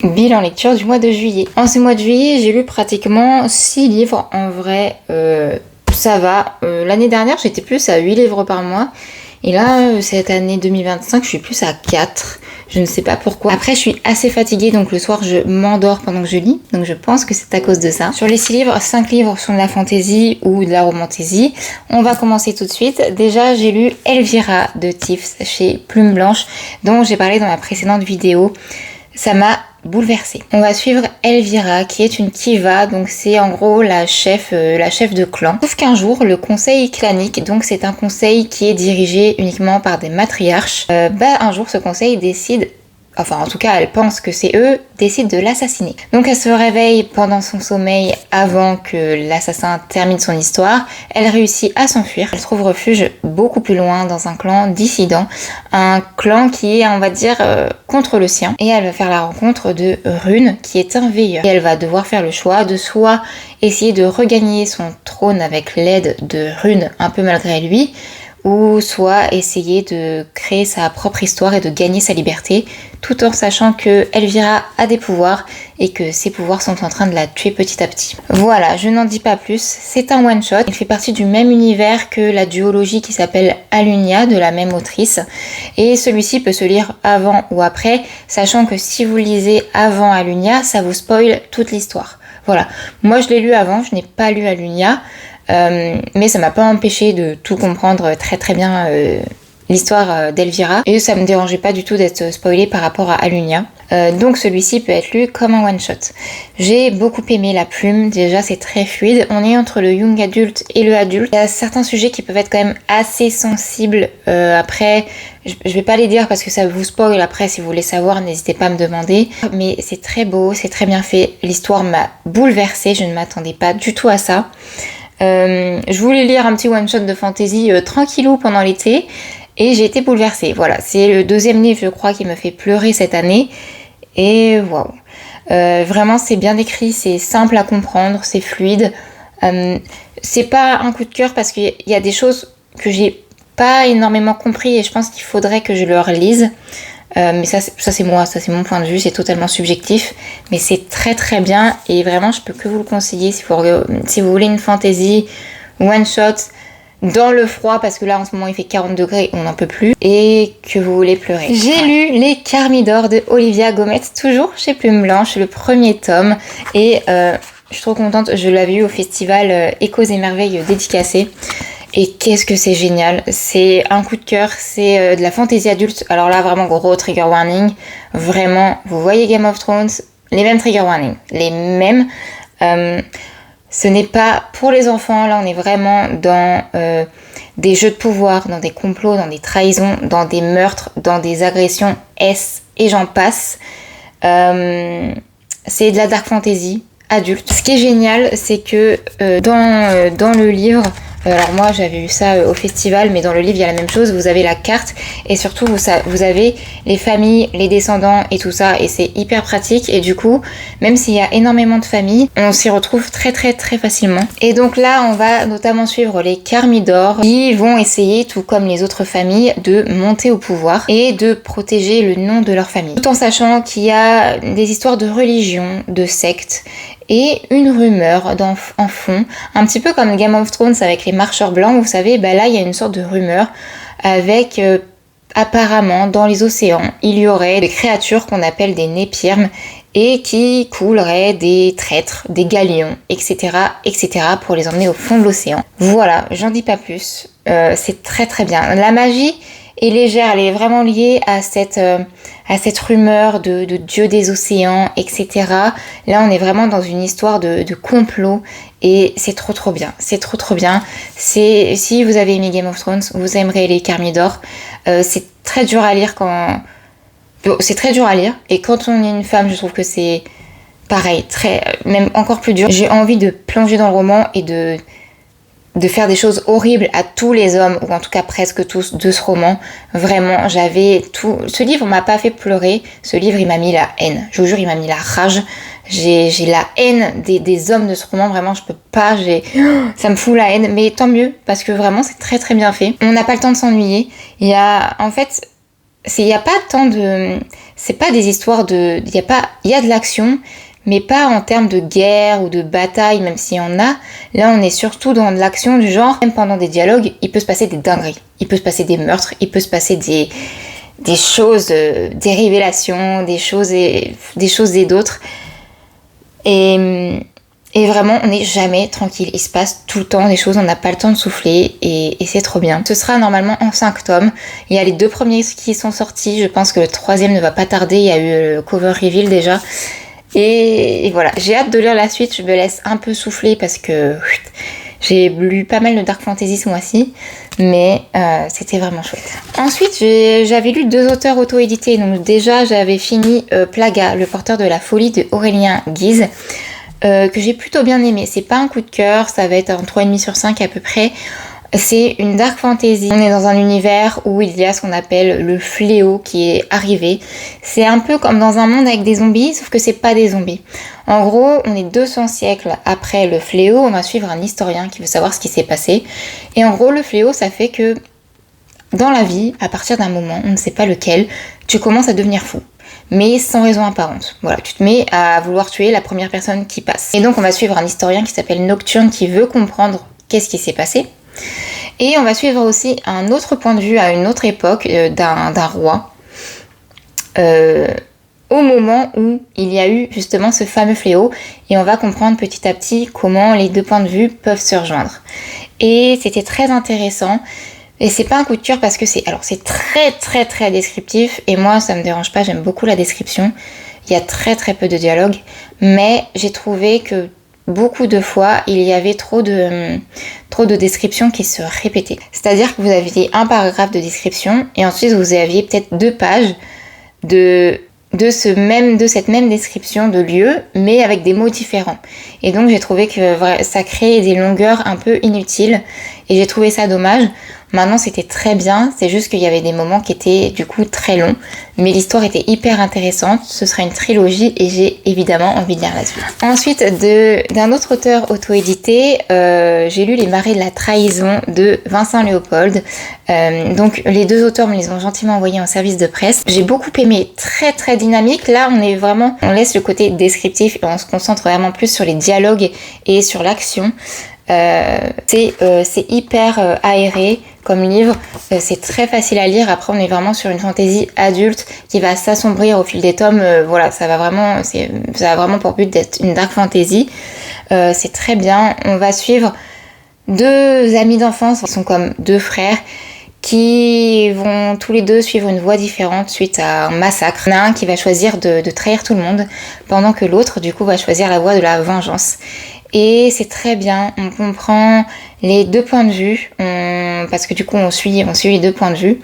Bilan lecture du mois de juillet. En ce mois de juillet, j'ai lu pratiquement 6 livres. En vrai, ça va. L'année dernière, j'étais plus à 8 livres par mois. Et là, cette année 2025, je suis plus à 4. Je ne sais pas pourquoi. Après, je suis assez fatiguée, donc le soir, je m'endors pendant que je lis. Donc je pense que c'est à cause de ça. Sur les 6 livres, 5 livres sont de la fantaisie ou de la romantaisie. On va commencer tout de suite. Déjà, j'ai lu Elvira de Tiffs chez Plume Blanche, dont j'ai parlé dans ma précédente vidéo. Ça m'a bouleversée. On va suivre Elvira, qui est une Kiva, donc c'est en gros la chef de clan. Sauf qu'un jour, le conseil clanique, donc c'est un conseil qui est dirigé uniquement par des matriarches, un jour ce conseil décide, enfin en tout cas elle pense que c'est eux, décide de l'assassiner. Donc elle se réveille pendant son sommeil avant que l'assassin termine son histoire, elle réussit à s'enfuir, elle trouve refuge beaucoup plus loin dans un clan dissident, un clan qui est on va dire contre le sien, et elle va faire la rencontre de Rune qui est un veilleur, et elle va devoir faire le choix de soit essayer de regagner son trône avec l'aide de Rune un peu malgré lui, ou soit essayer de créer sa propre histoire et de gagner sa liberté, tout en sachant que Elvira a des pouvoirs et que ses pouvoirs sont en train de la tuer petit à petit. Voilà, je n'en dis pas plus, c'est un one-shot. Il fait partie du même univers que la duologie qui s'appelle Alunia, de la même autrice, et celui-ci peut se lire avant ou après, sachant que si vous lisez avant Alunia, ça vous spoil toute l'histoire. Voilà, moi je l'ai lu avant, je n'ai pas lu Alunia, mais ça m'a pas empêché de tout comprendre très bien l'histoire d'Elvira, et ça me dérangeait pas du tout d'être spoilée par rapport à Alunia. Donc celui-ci peut être lu comme un one shot. J'ai beaucoup aimé la plume, déjà c'est très fluide, on est entre le young adulte et le adulte. Il y a certains sujets qui peuvent être quand même assez sensibles, après je vais pas les dire parce que ça vous spoil, après si vous voulez savoir n'hésitez pas à me demander, mais c'est très beau, c'est très bien fait, l'histoire m'a bouleversée, je ne m'attendais pas du tout à ça. Je voulais lire un petit one shot de fantasy tranquillou pendant l'été et j'ai été bouleversée. Voilà, c'est le deuxième livre je crois qui me fait pleurer cette année et waouh, vraiment c'est bien écrit, c'est simple à comprendre, c'est fluide. C'est pas un coup de cœur parce qu'il y a des choses que j'ai pas énormément compris et je pense qu'il faudrait que je le relise. Mais ça c'est moi, ça c'est mon point de vue, c'est totalement subjectif, mais c'est très bien et vraiment je peux que vous le conseiller si vous voulez une fantasy one shot dans le froid, parce que là en ce moment il fait 40 degrés, on n'en peut plus, et que vous voulez pleurer. J'ai lu Les Carmidors de Olivia Gomet, toujours chez Plume Blanche, le premier tome, et je suis trop contente, je l'avais eu au festival Échos et Merveilles dédicacé. Et qu'est-ce que c'est génial, c'est un coup de cœur, c'est de la fantaisie adulte, alors là vraiment gros trigger warning, vraiment, vous voyez Game of Thrones, les mêmes trigger warning, les mêmes, ce n'est pas pour les enfants, là on est vraiment dans des jeux de pouvoir, dans des complots, dans des trahisons, dans des meurtres, dans des agressions, et j'en passe, c'est de la dark fantasy adulte. Ce qui est génial, c'est que dans le livre, alors moi j'avais eu ça au festival, mais dans le livre il y a la même chose, vous avez la carte et surtout vous avez les familles, les descendants et tout ça, et c'est hyper pratique, et du coup même s'il y a énormément de familles, on s'y retrouve très facilement. Et donc là on va notamment suivre les Carmidors qui vont essayer, tout comme les autres familles, de monter au pouvoir et de protéger le nom de leur famille, tout en sachant qu'il y a des histoires de religion, de sectes et une rumeur en fond, un petit peu comme Game of Thrones avec les marcheurs blancs, vous savez, là il y a une sorte de rumeur avec apparemment dans les océans, il y aurait des créatures qu'on appelle des népirmes et qui couleraient des traîtres, des galions, etc. pour les emmener au fond de l'océan. Voilà, j'en dis pas plus, c'est très bien. La magie est légère, elle est vraiment liée à cette rumeur de dieu des océans, etc. Là, on est vraiment dans une histoire de complot et c'est trop bien. C'est trop bien. Si vous avez aimé Game of Thrones, vous aimerez les Carmidors. C'est très dur à lire c'est très dur à lire, et quand on est une femme, je trouve que c'est pareil, même encore plus dur. J'ai envie de plonger dans le roman et de faire des choses horribles à tous les hommes, ou en tout cas presque tous, de ce roman. Vraiment, ce livre m'a pas fait pleurer, ce livre il m'a mis la haine, je vous jure il m'a mis la rage, j'ai la haine des hommes de ce roman, vraiment je peux pas, ça me fout la haine, mais tant mieux, parce que vraiment c'est très bien fait. On n'a pas le temps de s'ennuyer, en fait il y a pas tant de, c'est pas des histoires de, il y a de l'action, mais pas en termes de guerre ou de bataille, même s'il y en a. Là, on est surtout dans de l'action du genre, même pendant des dialogues, il peut se passer des dingueries, il peut se passer des meurtres, il peut se passer des choses, des révélations, des choses et d'autres. Et vraiment, on n'est jamais tranquille. Il se passe tout le temps des choses, on n'a pas le temps de souffler et c'est trop bien. Ce sera normalement en 5 tomes. Il y a les 2 premiers qui sont sortis. Je pense que le 3e ne va pas tarder. Il y a eu le cover reveal déjà. Et voilà, j'ai hâte de lire la suite. Je me laisse un peu souffler parce que j'ai lu pas mal de dark fantasy ce mois-ci. Mais c'était vraiment chouette. Ensuite, j'avais lu 2 auteurs auto-édités. Donc déjà, j'avais fini Plaga, le porteur de la folie de Aurélien Guise. Que j'ai plutôt bien aimé. C'est pas un coup de cœur, ça va être un 3,5 sur 5 à peu près. C'est une dark fantasy. On est dans un univers où il y a ce qu'on appelle le fléau qui est arrivé. C'est un peu comme dans un monde avec des zombies, sauf que c'est pas des zombies. En gros, on est 200 siècles après le fléau, on va suivre un historien qui veut savoir ce qui s'est passé. Et en gros, le fléau, ça fait que dans la vie, à partir d'un moment, on ne sait pas lequel, tu commences à devenir fou. Mais sans raison apparente. Voilà, tu te mets à vouloir tuer la première personne qui passe. Et donc on va suivre un historien qui s'appelle Nocturne qui veut comprendre qu'est-ce qui s'est passé. Et on va suivre aussi un autre point de vue à une autre époque d'un roi au moment où il y a eu justement ce fameux fléau. Et on va comprendre petit à petit comment les 2 points de vue peuvent se rejoindre. Et c'était très intéressant. Et c'est pas un coup de cœur parce que c'est très très très descriptif et moi ça me dérange pas, j'aime beaucoup la description. Il y a très très peu de dialogue, mais j'ai trouvé que beaucoup de fois il y avait trop de descriptions qui se répétaient. C'est-à-dire que vous aviez un paragraphe de description et ensuite vous aviez peut-être 2 pages de cette même description de lieu, mais avec des mots différents. Et donc j'ai trouvé que ça créait des longueurs un peu inutiles et j'ai trouvé ça dommage. Maintenant c'était très bien, c'est juste qu'il y avait des moments qui étaient du coup très longs, mais l'histoire était hyper intéressante, ce sera une trilogie et j'ai évidemment envie de lire la suite. Ensuite, d'un autre auteur auto-édité, j'ai lu Les Marées de la Trahison de Vincent Léopold. Donc les 2 auteurs me les ont gentiment envoyés en service de presse. J'ai beaucoup aimé, très très dynamique. Là on laisse le côté descriptif et on se concentre vraiment plus sur les dialogues et sur l'action. C'est hyper aéré comme livre, c'est très facile à lire. Après on est vraiment sur une fantaisie adulte qui va s'assombrir au fil des tomes. Voilà, ça va vraiment pour but d'être une dark fantasy. C'est très bien. On va suivre 2 amis d'enfance, ils sont comme 2 frères qui vont tous les 2 suivre une voie différente suite à un massacre. Il y en a un qui va choisir de trahir tout le monde pendant que l'autre du coup va choisir la voie de la vengeance. Et c'est très bien, on comprend les 2 points de vue, parce que du coup on suit les 2 points de vue.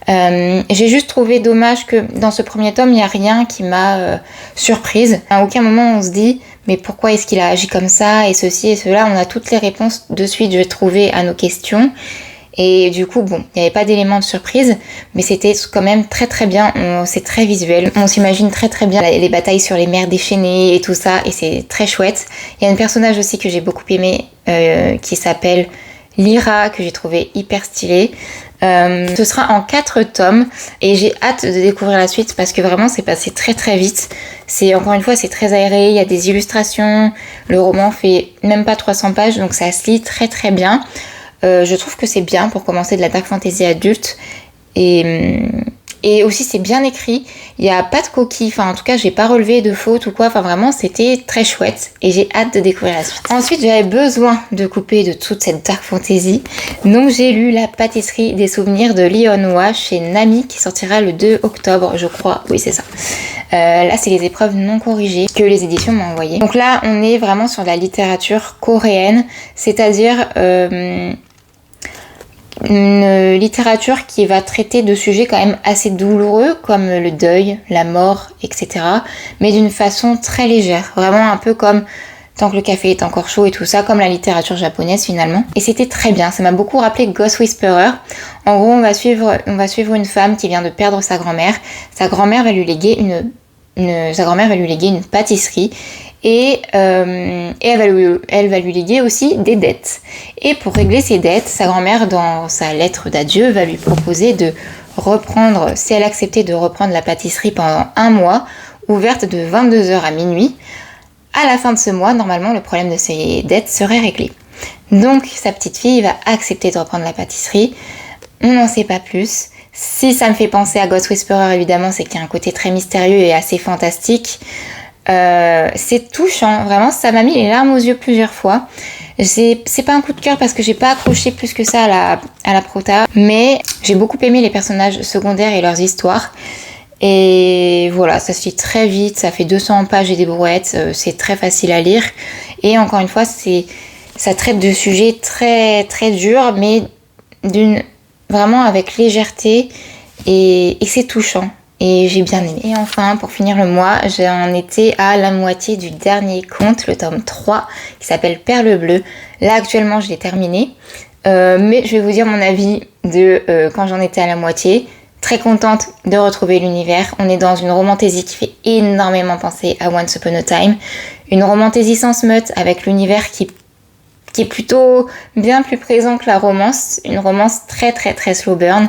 J'ai juste trouvé dommage que dans ce premier tome, il n'y a rien qui m'a surprise. À aucun moment on se dit mais pourquoi est-ce qu'il a agi comme ça et ceci et cela. On a toutes les réponses de suite, je vais trouver, à nos questions. Et du coup, bon, il n'y avait pas d'éléments de surprise, mais c'était quand même très très bien, c'est très visuel, on s'imagine très très bien les batailles sur les mers déchaînées et tout ça, et c'est très chouette. Il y a un personnage aussi que j'ai beaucoup aimé, qui s'appelle Lyra, que j'ai trouvé hyper stylé. Ce sera en 4 tomes, et j'ai hâte de découvrir la suite, parce que vraiment c'est passé très très vite. Encore une fois, c'est très aéré, il y a des illustrations, le roman fait même pas 300 pages, donc ça se lit très très bien. Je trouve que c'est bien pour commencer de la dark fantasy adulte et aussi c'est bien écrit, il n'y a pas de coquilles, enfin en tout cas j'ai pas relevé de fautes ou quoi, enfin vraiment c'était très chouette et j'ai hâte de découvrir la suite. Ensuite j'avais besoin de couper de toute cette dark fantasy, donc j'ai lu La pâtisserie des souvenirs de Lionwa chez Nami qui sortira le 2 octobre je crois, oui c'est ça. Là c'est les épreuves non corrigées que les éditions m'ont envoyées. Donc là on est vraiment sur la littérature coréenne, c'est-à-dire une littérature qui va traiter de sujets quand même assez douloureux comme le deuil, la mort, etc. mais d'une façon très légère, vraiment un peu comme Tant que le café est encore chaud et tout ça, comme la littérature japonaise finalement. Et c'était très bien, ça m'a beaucoup rappelé Ghost Whisperer. En gros, on va suivre une femme qui vient de perdre sa grand-mère. Sa grand-mère va lui léguer une pâtisserie. Et elle va lui léguer aussi des dettes. Et pour régler ses dettes, sa grand-mère, dans sa lettre d'adieu, va lui proposer de reprendre, si elle acceptait de reprendre la pâtisserie pendant un mois, ouverte de 22h à minuit. À la fin de ce mois, normalement, le problème de ses dettes serait réglé. Donc, sa petite fille va accepter de reprendre la pâtisserie. On n'en sait pas plus. Si ça me fait penser à Ghost Whisperer, évidemment, c'est qu'il y a un côté très mystérieux et assez fantastique. C'est touchant, vraiment, ça m'a mis les larmes aux yeux plusieurs fois. C'est pas un coup de cœur parce que j'ai pas accroché plus que ça à la prota, mais j'ai beaucoup aimé les personnages secondaires et leurs histoires. Et voilà, ça se lit très vite, ça fait 200 pages et des brouettes, c'est très facile à lire. Et encore une fois, ça traite de sujets très très durs, mais vraiment avec légèreté et c'est touchant. Et j'ai bien aimé. Et enfin, pour finir le mois, j'en étais à la moitié du dernier conte, le tome 3, qui s'appelle Perle Bleue. Là, actuellement, je l'ai terminé. Mais je vais vous dire mon avis de quand j'en étais à la moitié. Très contente de retrouver l'univers. On est dans une romantésie qui fait énormément penser à Once Upon a Time. Une romantésie sans smut, avec l'univers qui est plutôt bien plus présent que la romance. Une romance très très très slow burn.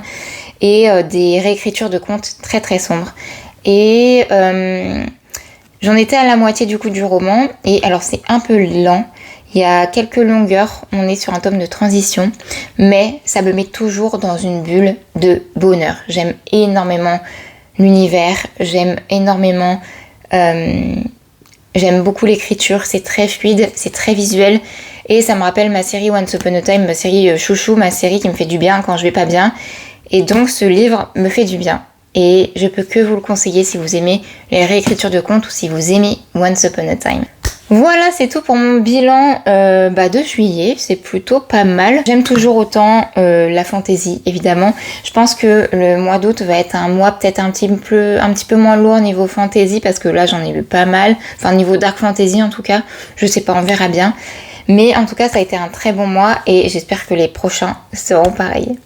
Et des réécritures de contes très très sombres. Et j'en étais à la moitié du coup du roman. Et alors c'est un peu lent. Il y a quelques longueurs, on est sur un tome de transition, mais ça me met toujours dans une bulle de bonheur. J'aime énormément l'univers, j'aime énormément, j'aime beaucoup l'écriture, c'est très fluide, c'est très visuel, et ça me rappelle ma série Once Upon a Time, ma série chouchou, ma série qui me fait du bien quand je vais pas bien, et donc ce livre me fait du bien. Et je peux que vous le conseiller si vous aimez les réécritures de contes ou si vous aimez Once Upon a Time. Voilà, c'est tout pour mon bilan de juillet, c'est plutôt pas mal. J'aime toujours autant la fantasy, évidemment. Je pense que le mois d'août va être un mois peut-être un petit peu moins lourd niveau fantasy, parce que là j'en ai lu pas mal. Enfin, niveau dark fantasy en tout cas, je sais pas, on verra bien. Mais en tout cas, ça a été un très bon mois et j'espère que les prochains seront pareils.